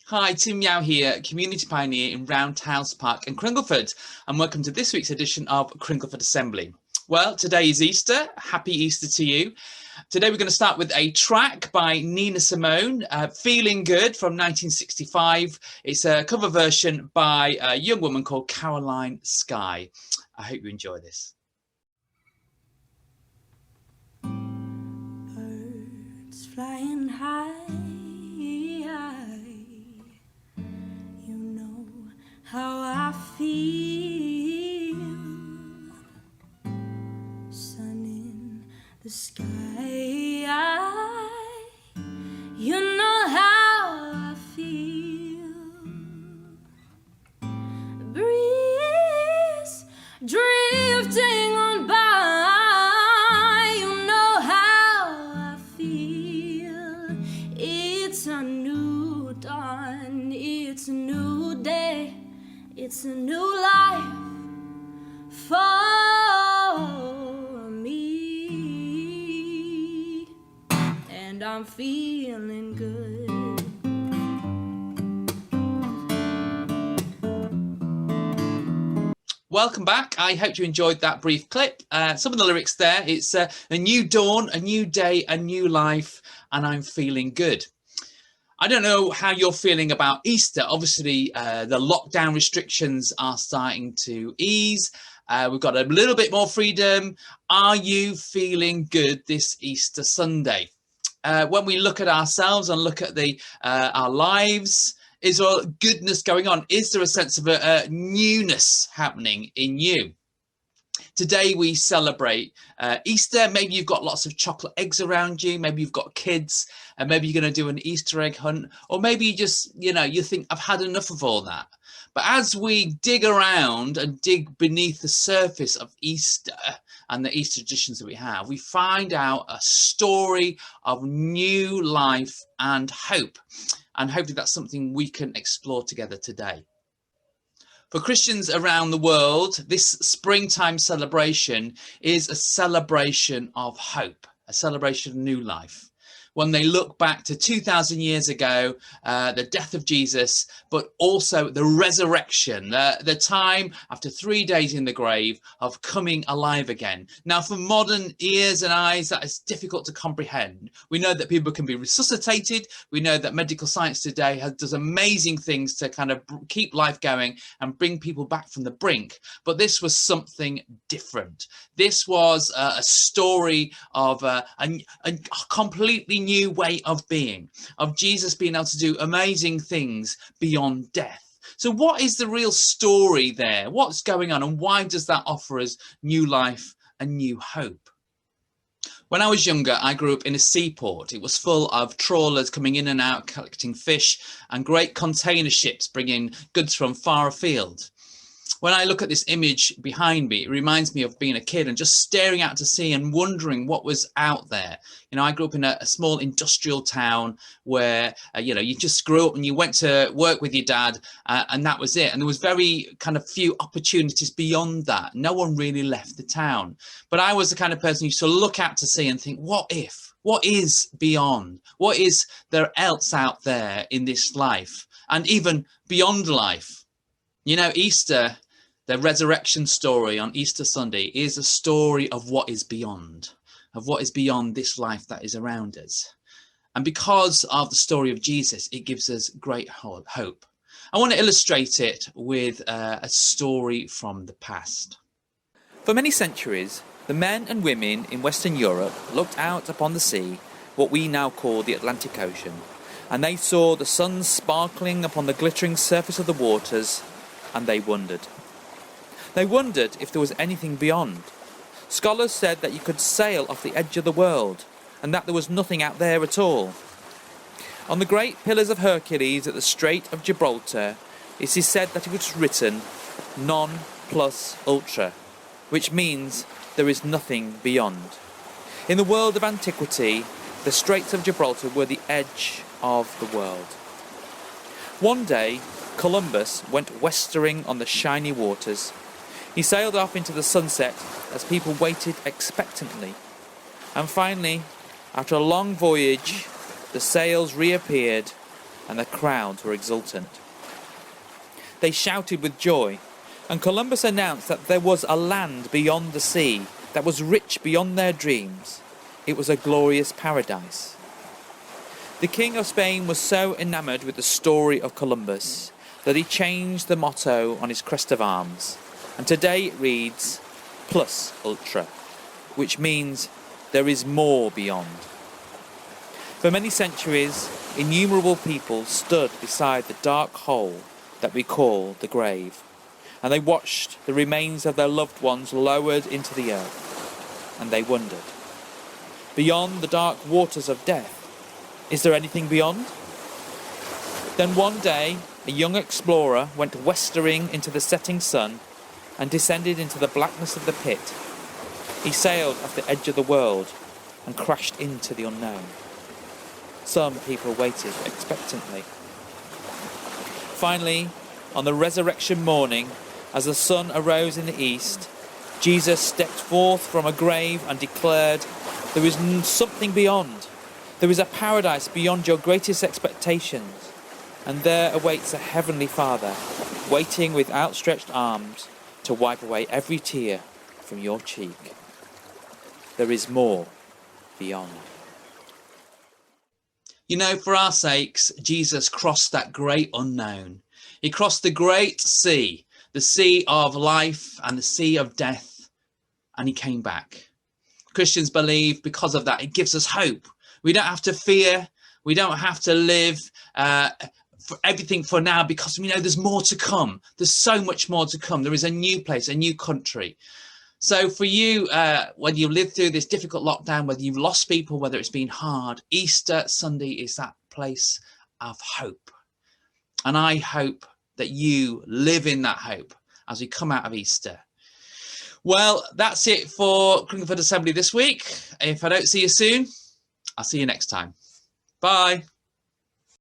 Hi, Tim Yao here, Community Pioneer in Roundhouse Park and Cringleford, and welcome to this week's edition of Cringleford Assembly. Well, today is Easter. Happy Easter to you. Today we're going to start with a track by Nina Simone, Feeling Good from 1965. It's a cover version by a young woman called Caroline Sky. I hope you enjoy this. Birds flying high, you know how I feel. Sun in the sky, you know how I feel. Breeze drifting on by, you know how I feel. It's a new dawn, it's a new day, it's a new life for me, and I'm feeling good. Welcome back. I hope you enjoyed that brief clip. Some of the lyrics there, it's a new dawn, a new day, a new life, and I'm feeling good. I don't know how you're feeling about Easter. Obviously, the lockdown restrictions are starting to ease. We've got a little bit more freedom. Are you feeling good this Easter Sunday? When we look at ourselves and look at our lives, is there goodness going on? Is there a sense of a newness happening in you? Today we celebrate Easter. Maybe you've got lots of chocolate eggs around you. Maybe you've got kids, and maybe you're going to do an Easter egg hunt. Or maybe you just, you think, I've had enough of all that. But as we dig around and dig beneath the surface of Easter and the Easter traditions that we have, we find out a story of new life and hope. And hopefully that's something we can explore together today. For Christians around the world, this springtime celebration is a celebration of hope, a celebration of new life. When they look back to 2,000 years ago, the death of Jesus, but also the resurrection, the time after 3 days in the grave of coming alive again. Now, for modern ears and eyes, that is difficult to comprehend. We know that people can be resuscitated. We know that medical science today does amazing things to kind of keep life going and bring people back from the brink. But this was something different. This was a story of a completely new way of being, of Jesus being able to do amazing things beyond death. So what is the real story there? What's going on, and why does that offer us new life and new hope? When I was younger, I grew up in a seaport. It was full of trawlers coming in and out, collecting fish, and great container ships bringing goods from far afield. When I look at this image behind me, it reminds me of being a kid and just staring out to sea and wondering what was out there. I grew up in a small industrial town where, you just grew up and you went to work with your dad and that was it. And there was very kind of few opportunities beyond that. No one really left the town. But I was the kind of person who used to look out to sea and think, what if? What is beyond? What is there else out there in this life? And even beyond life? Easter, the resurrection story on Easter Sunday, is a story of what is beyond this life that is around us. And because of the story of Jesus, it gives us great hope. I want to illustrate it with a story from the past. For many centuries, the men and women in Western Europe looked out upon the sea, what we now call the Atlantic Ocean, and they saw the sun sparkling upon the glittering surface of the waters, and they wondered. They wondered if there was anything beyond. Scholars said that you could sail off the edge of the world, and that there was nothing out there at all. On the great pillars of Hercules at the Strait of Gibraltar, it is said that it was written non plus ultra, which means there is nothing beyond. In the world of antiquity, the Straits of Gibraltar were the edge of the world. One day, Columbus went westering on the shiny waters. He sailed off into the sunset as people waited expectantly. And finally, after a long voyage, the sails reappeared and the crowds were exultant. They shouted with joy, and Columbus announced that there was a land beyond the sea that was rich beyond their dreams. It was a glorious paradise. The King of Spain was so enamoured with the story of Columbus that he changed the motto on his crest of arms, and today it reads Plus Ultra, which means there is more beyond. For many centuries, innumerable people stood beside the dark hole that we call the grave, and they watched the remains of their loved ones lowered into the earth, and they wondered, beyond the dark waters of death, is there anything beyond? Then one day, a young explorer went westering into the setting sun and descended into the blackness of the pit. He sailed off the edge of the world and crashed into the unknown. Some people waited expectantly. Finally, on the resurrection morning, as the sun arose in the east, Jesus stepped forth from a grave and declared, "There is something beyond. There is a paradise beyond your greatest expectations, and there awaits a heavenly Father, waiting with outstretched arms to wipe away every tear from your cheek. There is more beyond." You know, for our sakes, Jesus crossed that great unknown. He crossed the great sea, the sea of life and the sea of death, and he came back. Christians believe because of that, it gives us hope. We don't have to fear. We don't have to live for everything for now, because we know there's more to come. There's so much more to come. There is a new place, a new country. So for you, when you live through this difficult lockdown, whether you've lost people, whether it's been hard, Easter Sunday is that place of hope. And I hope that you live in that hope as we come out of Easter. Well, that's it for Cringleford Assembly this week. If I don't see you soon, I'll see you next time. Bye.